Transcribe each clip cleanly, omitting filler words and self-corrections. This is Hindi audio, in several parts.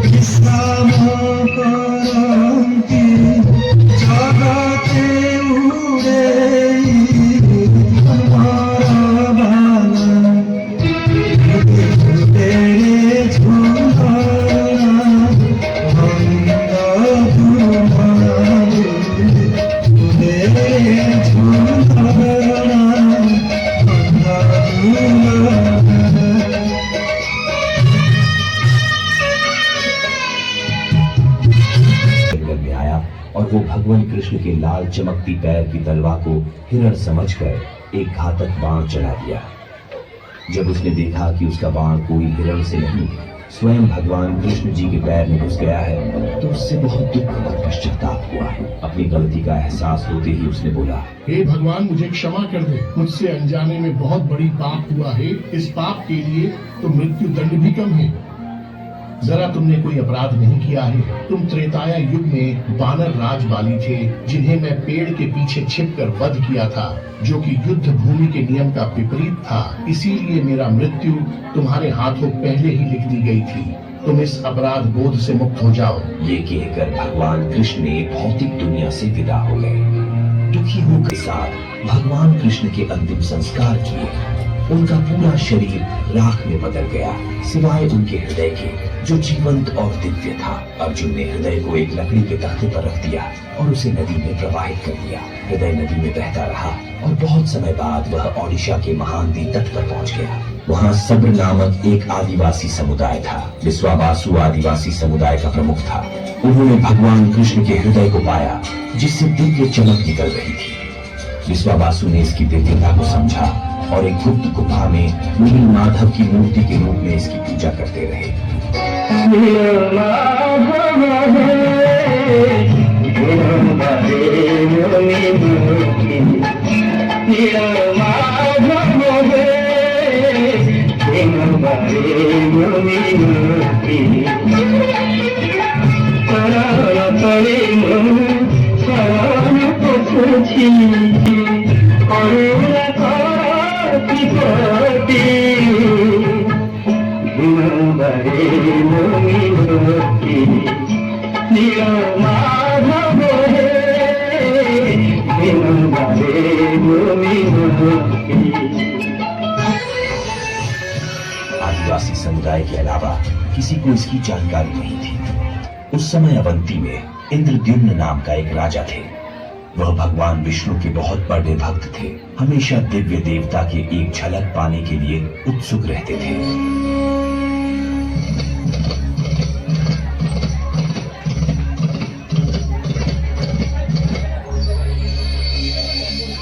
বিশ্রাম করন্তি জগতে উড়ে আমার বালা তেরে ঝুলনা বন্ধ তোমার তেরে ঝুলনা বন্ধ में आया और वो भगवान कृष्ण के लाल चमकती पैर की तलवा को हिरण समझकर एक घातक बाण चला दिया। जब उसने देखा कि उसका बाण कोई हिरण से नहीं स्वयं भगवान कृष्ण जी के पैर में घुस गया है तो उससे बहुत दुख और पश्चाताप हुआ। अपनी गलती का एहसास होते ही उसने बोला, हे भगवान, मुझे क्षमा कर दे। मुझसे अनजाने में बहुत बड़ी पाप हुआ है। इस पाप के लिए तो मृत्यु दंड भी कम है। जरा तुमने कोई अपराध नहीं किया है। तुम त्रेताया युग में वानर राज वाली थे जिन्हें मैं पेड़ के पीछे छिपकर वध किया था, जो कि युद्ध भूमि के नियम का विपरीत था। इसीलिए मेरा मृत्यु तुम्हारे हाथों पहले ही लिख दी गई थी। तुम इस अपराध बोध से मुक्त हो जाओ। ये कहकर भगवान कृष्ण ने भौतिक दुनिया से विदा हो गए। दुखी होकर साथ भगवान कृष्ण के अंतिम संस्कार किए। उनका पूरा शरीर राख में बदल गया सिवाय उनके हृदय के जो जीवंत और दिव्य था। अर्जुन ने हृदय को एक लकड़ी के तख्ते पर रख दिया और उसे नदी में प्रवाहित कर दिया। हृदय नदी में बहता रहा और बहुत समय बाद वह ओडिशा के महानदी तट पर पहुंच गया। वहाँ सब्र नामक एक आदिवासी समुदाय था। विश्वावासु आदिवासी समुदाय का प्रमुख था। उन्होंने भगवान कृष्ण के हृदय को पाया जिससे दिव्य चमक निकल रही थी। विश्वावासु ने इसकी दिव्यता को समझा और एक गुप्त गुफा में नील माधव की मूर्ति के रूप में इसकी पूजा करते रहे। आदिवासी समुदाय के अलावा किसी को इसकी जानकारी नहीं थी। उस समय अवंती में इंद्रद्युम्न नाम का एक राजा थे। वह भगवान विष्णु के बहुत बड़े भक्त थे। हमेशा दिव्य देवता के एक झलक पाने के लिए उत्सुक रहते थे।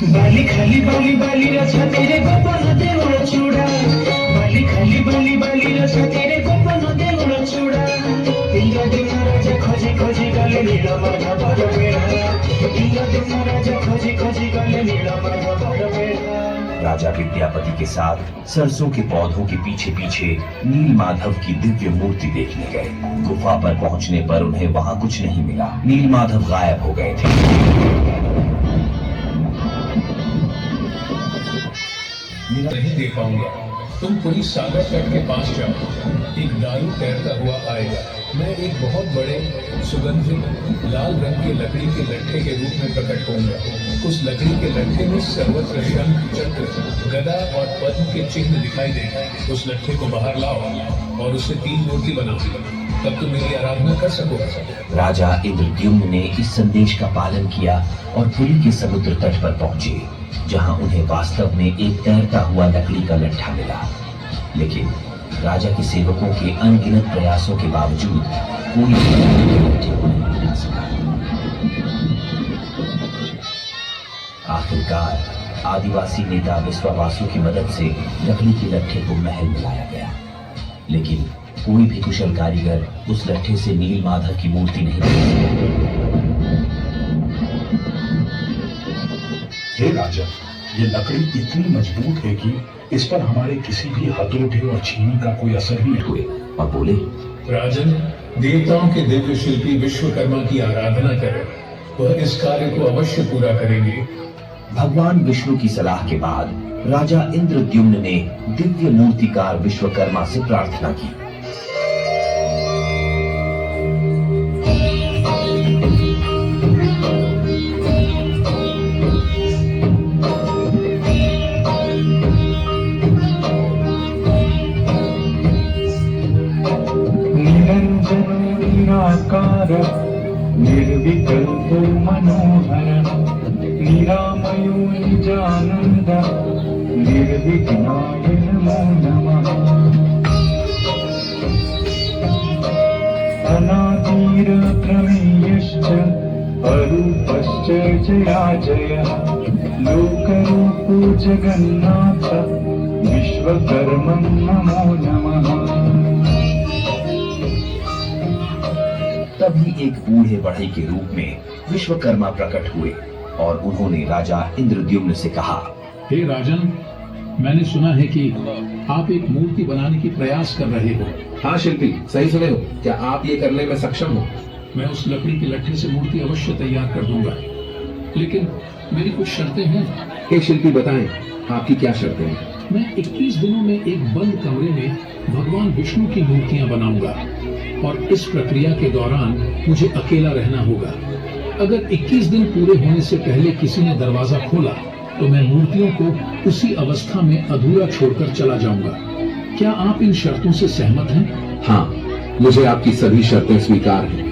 बाली खाली बाली बाली रचा तेरे गोपन देवळ चूड़ा बाली खाली बाली बाली रचा तेरे गोपन देवळ चूड़ा तीन दिन राजा खोजी खोजी गले नील माधव बड़ बेड़ा तीन दिन राजा खोजी खोजी गले नील माधव बड़ बेड़ा। राजा विद्यापति के साथ सरसों के पौधों के पीछे पीछे नील माधव की दिव्य मूर्ति देखने गए। गुफा पर पहुंचने पर उन्हें वहां कुछ नहीं मिला। नील माधव गायब हो गए थे। नहीं दे पाऊंगा। तुम पुलिस सागर तट के पास जाओ। एक दारू तैरता हुआ आएगा। मैं एक बहुत बड़े सुगंधित लाल रंग के लकड़ी के लट्ठे के रूप में प्रकट होऊंगा। उस लकड़ी के लट्ठे में सर्वत्र शंख, चक्र, गदा और पद्म के चिन्ह दिखाई देंगे। उस लट्ठे को बाहर लाओ और उससे 3 मूर्ति बनाओ। तब तुम मेरी आराधना कर सकोगे। राजा इंद्रद्युम्न ने इस संदेश का पालन किया और पुरी के समुद्र तट पर पहुंचे जहां उन्हें वास्तव में एक तैरता हुआ लकड़ी का लट्ठा मिला। लेकिन राजा के सेवकों के अनगिनत प्रयासों के बावजूद कोई लकड़ी के लट्ठे को नहीं बना सका। आखिरकार आदिवासी नेता विश्वावासु की मदद से लकड़ी के लट्ठे को महल में लाया गया, लेकिन कोई भी कुशल कारीगर उस लट्ठे से नील माधव की मूर्ति नहीं बना सका। हे राजा, ये लकड़ी इतनी मजबूत है कि इस पर हमारे किसी भी हथौड़े और छीनी का कोई असर ही नहीं हुए। और बोले, राजन, देवताओं के दिव्य शिल्पी विश्वकर्मा की आराधना करें। वह इस कार्य को अवश्य पूरा करेंगे। भगवान विष्णु की सलाह के बाद राजा इंद्रद्युम्न ने दिव्य मूर्तिकार विश्वकर्मा से प्रार्थना की। निराकार निर्विकल्प मनोहर निरामयो निजानंद निर्विघ्नाय नमो नमः अनादिर प्रमेयश्च अरूपश्च जया जय लोकरूपो जगन्नाथ विश्वकर्मन् नमो नमः। तभी एक बूढ़े बढ़ई के रूप में विश्वकर्मा प्रकट हुए और उन्होंने राजा इंद्रद्युम्न से कहा, हे राजन, मैंने सुना है कि आप एक मूर्ति बनाने की प्रयास कर रहे हो। हाँ शिल्पी, सही सुने हो। क्या आप ये करने में सक्षम हो? मैं उस लकड़ी के लट्ठे से मूर्ति अवश्य तैयार कर दूंगा, लेकिन मेरी कुछ शर्तें हैं। हे शिल्पी, बताएं आपकी क्या शर्तें हैं? मैं 21 दिनों में एक बंद कमरे में भगवान विष्णु की मूर्तियां बनाऊंगा और इस प्रक्रिया के दौरान मुझे अकेला रहना होगा। अगर 21 दिन पूरे होने से पहले किसी ने दरवाजा खोला तो मैं मूर्तियों को उसी अवस्था में अधूरा छोड़कर चला जाऊंगा। क्या आप इन शर्तों से सहमत हैं? हाँ, मुझे आपकी सभी शर्तें स्वीकार हैं।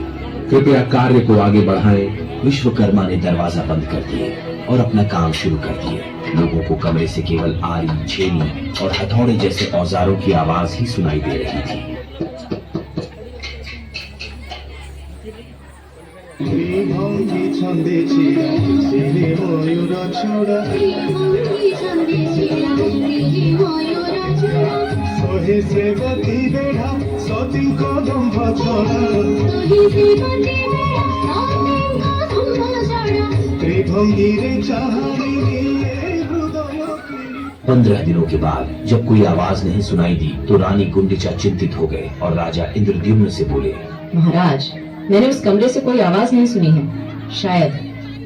कृपया कार्य को आगे बढ़ाएं। विश्वकर्मा ने दरवाजा बंद कर दिए और अपना काम शुरू कर दिए। लोगों को कमरे से केवल आरी, छेनी और हथौड़े जैसे औजारों की आवाज ही सुनाई दे रही थी। पंद्रह दिनों के बाद जब कोई आवाज नहीं सुनाई दी तो रानी गुंडिचा चिंतित हो गए और राजा इंद्रद्युम्न से बोले, महाराज, मैंने उस कमरे से कोई आवाज नहीं सुनी है। शायद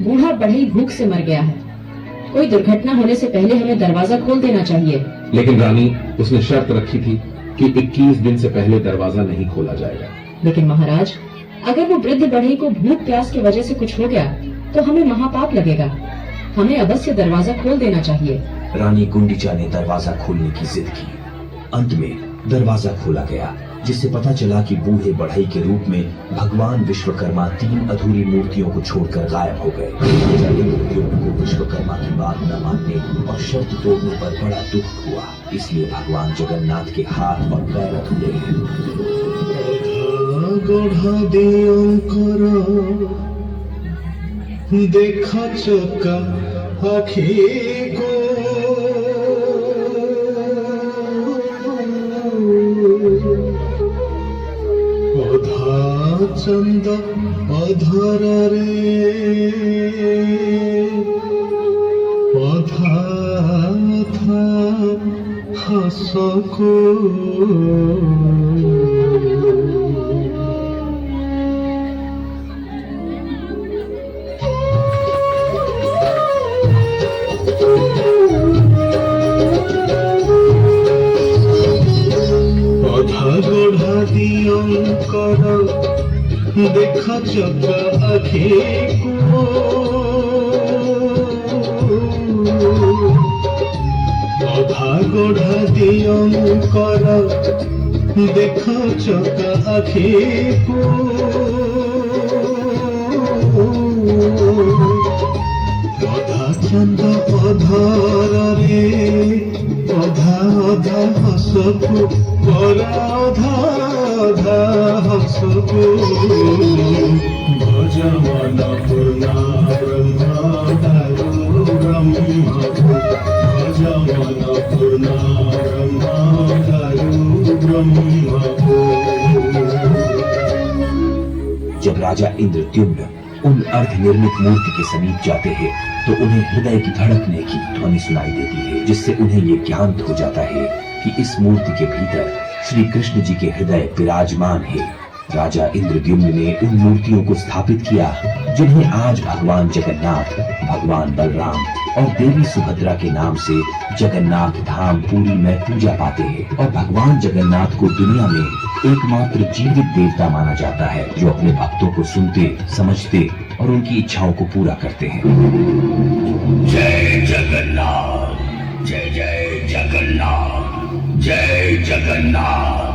बूढ़ा बढ़ई भूख से मर गया है। कोई दुर्घटना होने से पहले हमें दरवाजा खोल देना चाहिए। लेकिन रानी, उसने शर्त रखी थी कि 21 दिन से पहले दरवाजा नहीं खोला जाएगा। लेकिन महाराज, अगर वो वृद्ध बढ़ई को भूख प्यास की वजह से कुछ हो गया तो हमें महापाप लगेगा। हमें अवश्य दरवाजा खोल देना चाहिए। रानी गुंडिचा ने दरवाजा खोलने की जिद की। अंत में दरवाजा खोला गया, जिससे पता चला कि बूढ़े बढ़ई के रूप में भगवान विश्वकर्मा 3 अधूरी मूर्तियों को छोड़कर गायब हो गए। राजा इंद्रद्युम्न को विश्वकर्मा की बात न मानने और शर्त तोड़ने पर बड़ा दुख हुआ, इसलिए भगवान जगन्नाथ के हाथ और पैर अधूरे हैं। देखा चौका आखी को अधा चंद अधर रे अधा था हस को देखा चका आखी को अधा गोढ़ा दियंकर देखा चका आखी को अधा चंद अधर रे अधा अधा हसको अधा अधा हसको भजवन पूर्णा ब्रह्मा दारु ब्रह्मा भजवन पूर्णा ब्रह्मा दारु ब्रह्मा। जब राजा इंद्रद्युम्न उन अर्धनिर्मित मूर्ति के समीप जाते हैं तो उन्हें हृदय की धड़कने की ध्वनि सुनाई देती है, जिससे उन्हें ये ज्ञात हो जाता है कि इस मूर्ति के भीतर श्री कृष्ण जी के हृदय विराजमान है। राजा इंद्रद्युम्न ने उन मूर्तियों को स्थापित किया जिन्हें आज भगवान जगन्नाथ, भगवान बलराम और देवी सुभद्रा के नाम से जगन्नाथ धाम पुरी में पूजा पाते हैं। और भगवान जगन्नाथ को दुनिया में एकमात्र जीवित देवता माना जाता है, जो अपने भक्तों को सुनते, समझते और उनकी इच्छाओं को पूरा करते हैं। जय जगन्नाथ, जय जय जगन्नाथ, जय जगन्नाथ।